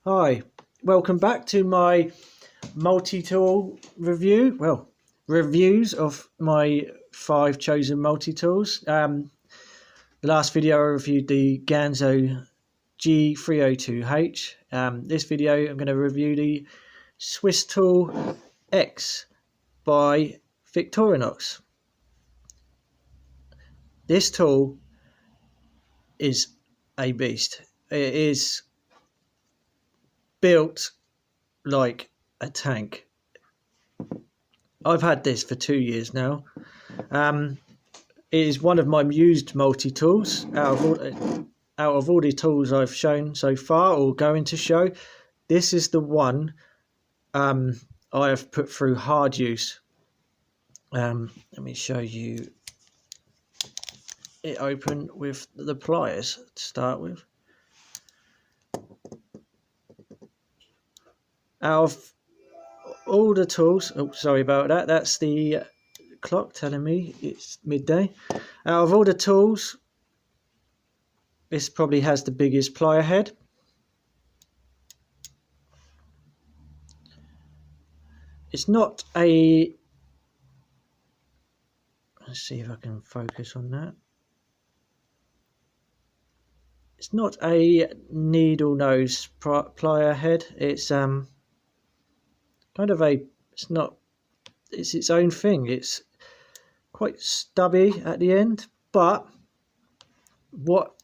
Hi, welcome back to my multi-tool review. Well, reviews of my 5 chosen multi-tools. The last video I reviewed the Ganzo G302H. This video I'm going to review the Swisstool X by Victorinox. This tool is a beast. It is built like a tank. I've had this for 2 years now. It is one of my used multi-tools out of all the tools I've shown so far or going to show. This is the one I have put through hard use. Let me show you it open with the pliers to start with. Out of all the tools, oh sorry about that, that's the clock telling me it's midday. Out of all the tools, this probably has the biggest plier head. It's not a, let's see if I can focus on that. It's not a needle nose plier head. It's kind of a, it's its own thing. It's quite stubby at the end, but what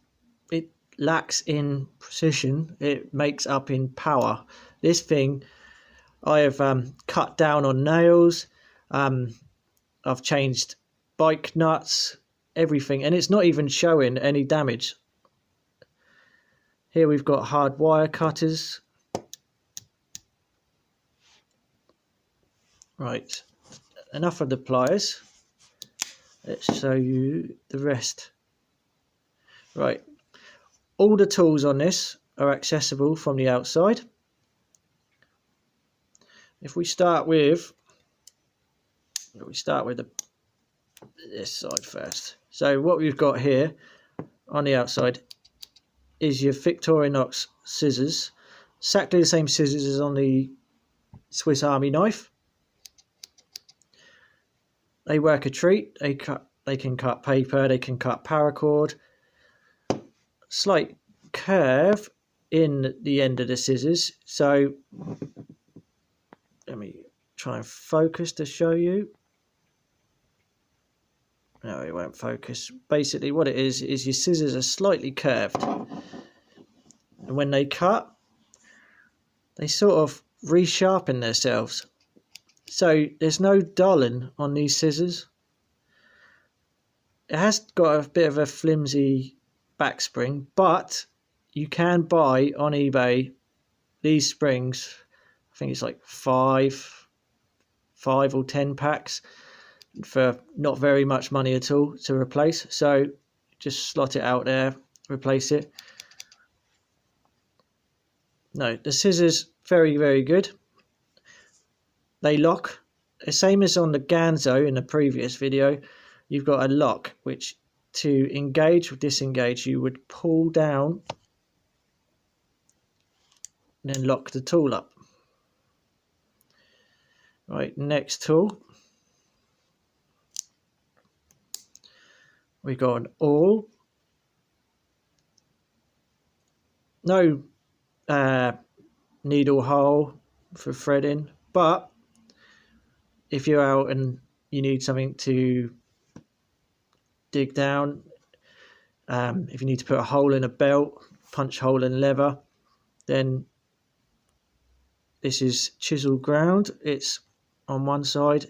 it lacks in precision, it makes up in power. This thing, I have cut down on nails. I've changed bike nuts, everything, and it's not even showing any damage. Here we've got hard wire cutters. Right, enough of the pliers. Let's show you the rest. Right, all the tools on this are accessible from the outside. If we start with this side first. So what we've got here on the outside is your Victorinox scissors, exactly the same scissors as on the Swiss Army knife. They work a treat. They can cut paper, they can cut paracord. Slight curve in the end of the scissors, so let me try and focus to show you. No, it won't focus. Basically what it is your scissors are slightly curved, and when they cut, they sort of resharpen themselves, so there's no dulling on these scissors. It has got a bit of a flimsy back spring, but you can buy on eBay these springs. I think it's like 5 or 10 packs for not very much money at all to replace. So just slot it out there, replace it. No, the scissors, very, very good. They lock. The same as on the Ganzo in the previous video. You've got a lock, which to engage or disengage, you would pull down and then lock the tool up. Right, next tool. We've got an awl. No needle hole for threading, but if you're out and you need something to dig down, if you need to put a hole in a belt, punch hole in leather, then this is chisel ground. It's on one side.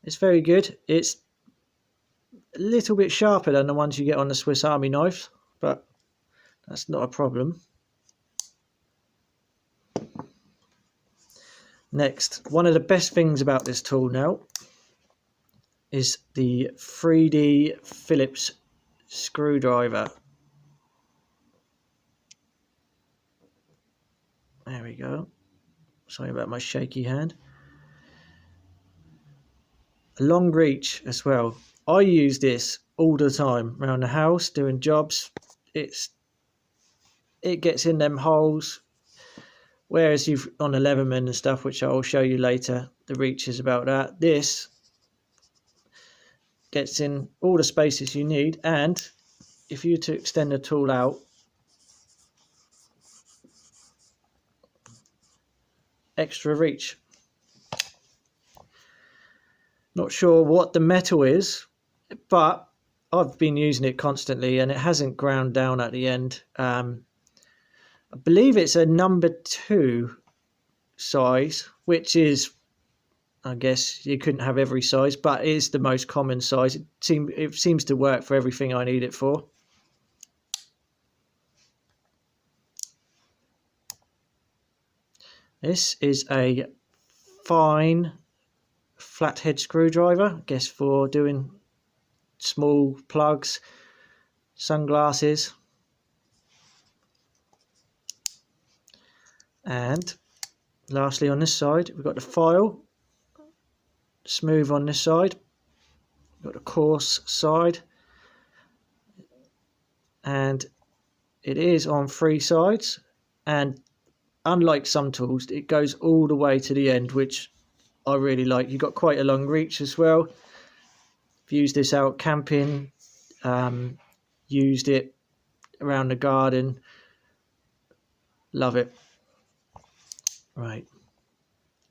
It's very good. It's a little bit sharper than the ones you get on the Swiss Army knife, but that's not a problem. Next, one of the best things about this tool now is the 3D Phillips screwdriver. There we go. Sorry about my shaky hand. A long reach as well. I use this all the time around the house doing jobs. It gets in them holes. Whereas you've on a Leatherman and stuff, which I'll show you later, the reach is about that. This gets in all the spaces you need, and if you were to extend the tool out, extra reach. Not sure what the metal is, but I've been using it constantly and it hasn't ground down at the end. I believe it's a number 2 size, which is, I guess you couldn't have every size, but it is the most common size. It seems to work for everything I need it for. This is a fine flathead screwdriver, I guess for doing small plugs, sunglasses. And lastly, on this side, we've got the file, smooth on this side, we've got the coarse side, and it is on 3 sides. And unlike some tools, it goes all the way to the end, which I really like. You've got quite a long reach as well. I've used this out camping, used it around the garden. Love it. Right.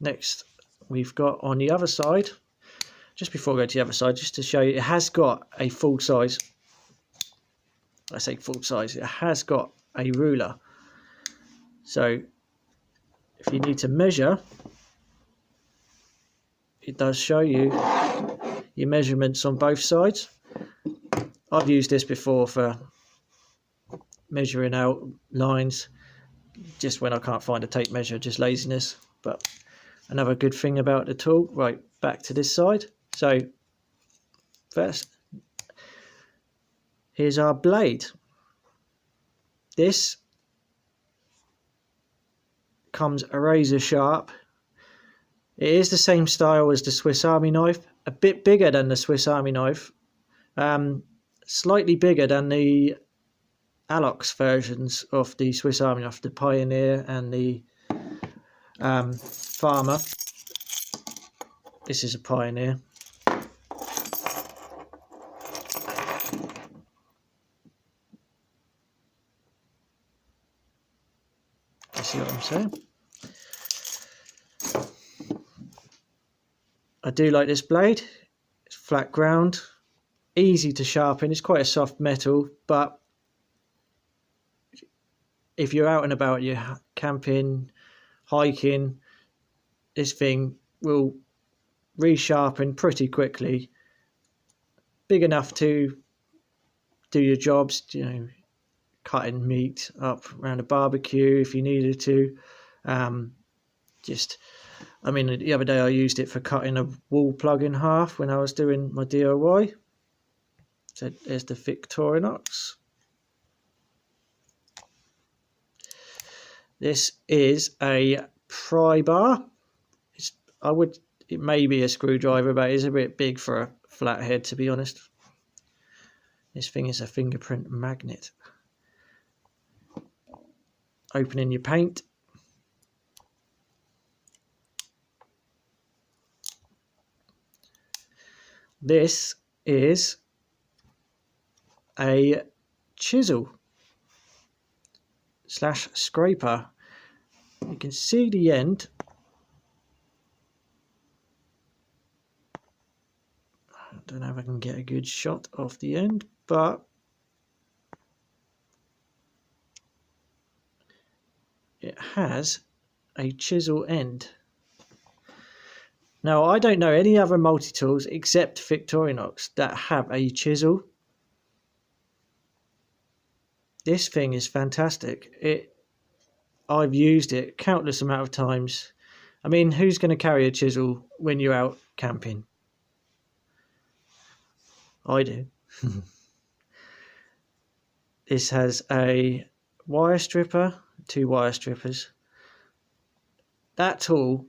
Next, we've got on the other side, just before I go to the other side, just to show you, it has got a full size. I say full size, it has got a ruler. So if you need to measure, it does show you your measurements on both sides. I've used this before for measuring out lines, just when I can't find a tape measure, just laziness. But another good thing about the tool. Right, back to this side. So first, here's our blade. This comes razor sharp. It is the same style as the Swiss Army knife, a bit bigger than the Swiss Army knife, slightly bigger than the Alox versions of the Swiss Army knife, the Pioneer and the Farmer. This is a Pioneer. You see what I'm saying? I do like this blade. It's flat ground, easy to sharpen. It's quite a soft metal, but if you're out and about, you're camping, hiking, this thing will resharpen pretty quickly. Big enough to do your jobs, you know, cutting meat up around a barbecue if you needed to. I mean, the other day I used it for cutting a wall plug in half when I was doing my DIY. So there's the Victorinox. This is a pry bar. It may be a screwdriver, but it's a bit big for a flathead, to be honest. This thing is a fingerprint magnet. Opening your paint. This is a chisel / scraper. You can see the end. I don't know if I can get a good shot of the end, but it has a chisel end. Now, I don't know any other multi-tools except Victorinox that have a chisel. This thing is fantastic. I've used it countless amount of times. I mean, who's going to carry a chisel when you're out camping? I do. This has a wire stripper, 2 wire strippers. That tool,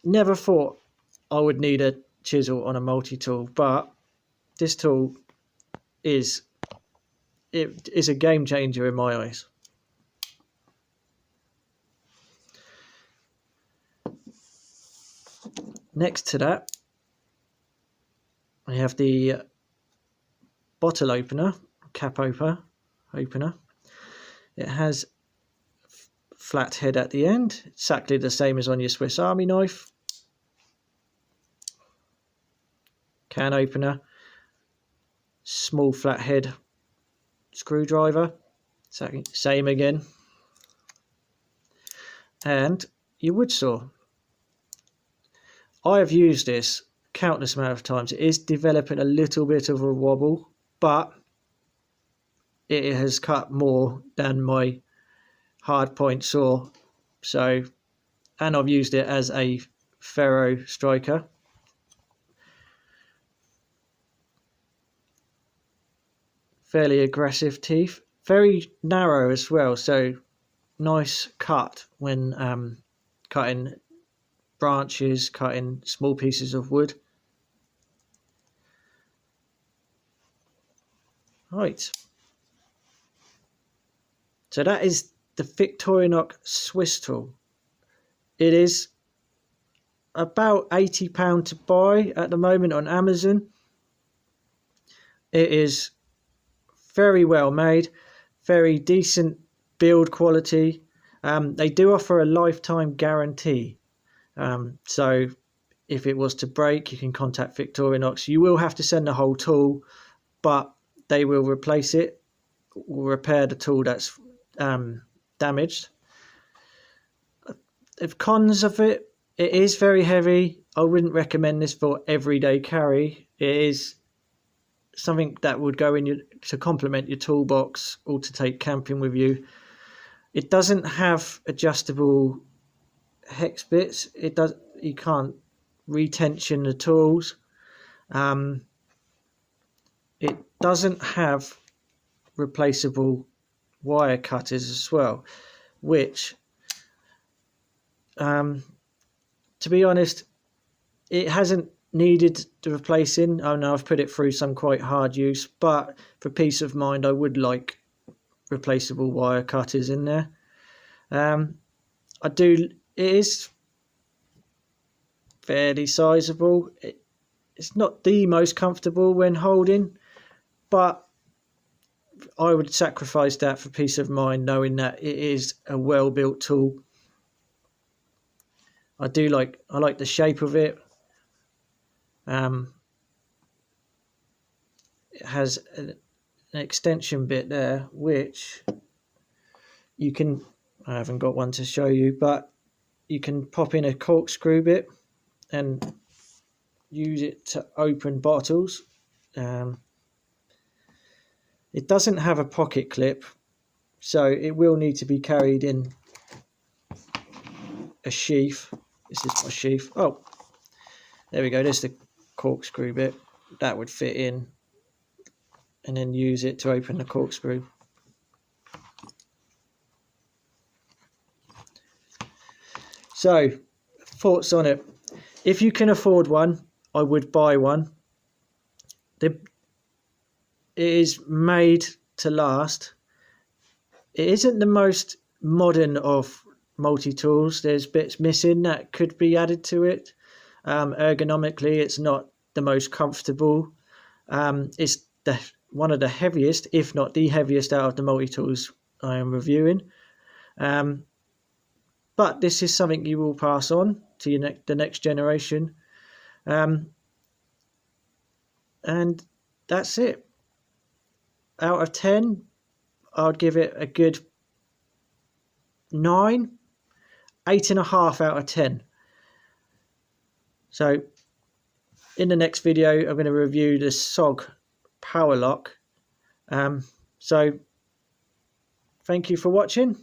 never thought I would need a chisel on a multi-tool, but this tool is a game changer in my eyes. Next to that, we have the bottle opener, cap opener. It has flat head at the end, exactly the same as on your Swiss Army knife. Can opener, small flat head screwdriver, same again, and your wood saw. I have used this countless amount of times. It is developing a little bit of a wobble, but it has cut more than my hard point saw. So, and I've used it as a ferro striker. Fairly aggressive teeth, very narrow as well, so nice cut when cutting branches, cutting small pieces of wood. Right, so that is the Victorinox Swisstool. It is about £80 to buy at the moment on Amazon. It is very well made, very decent build quality. They do offer a lifetime guarantee. So if it was to break, you can contact Victorinox. You will have to send the whole tool, but they will replace it or repair the tool that's damaged. The cons of it, it is very heavy. I wouldn't recommend this for everyday carry. It is something that would go in to complement your toolbox or to take camping with you. It doesn't have adjustable hex bits. You can't retension the tools. It doesn't have replaceable wire cutters as well, which to be honest, it hasn't needed the replacing. I know I've put it through some quite hard use, but for peace of mind I would like replaceable wire cutters in there. It is fairly sizable. It's not the most comfortable when holding, but I would sacrifice that for peace of mind, knowing that it is a well-built tool. I like the shape of it. It has an extension bit there, which you can, I haven't got one to show you, but you can pop in a corkscrew bit and use it to open bottles. It doesn't have a pocket clip, so it will need to be carried in a sheath. This is my sheath. Oh, there we go. There's the corkscrew bit. That would fit in, and then use it to open the corkscrew. So, thoughts on it. If you can afford one, I would buy one. It is made to last. It isn't the most modern of multi-tools. There's bits missing that could be added to it. Ergonomically, it's not the most comfortable. It's one of the heaviest, if not the heaviest, out of the multi-tools I am reviewing. But this is something you will pass on to the next generation. And that's it. Out of 10, I'd give it a good 9, 8.5 out of 10. So in the next video, I'm going to review the SOG Power Lock. So thank you for watching.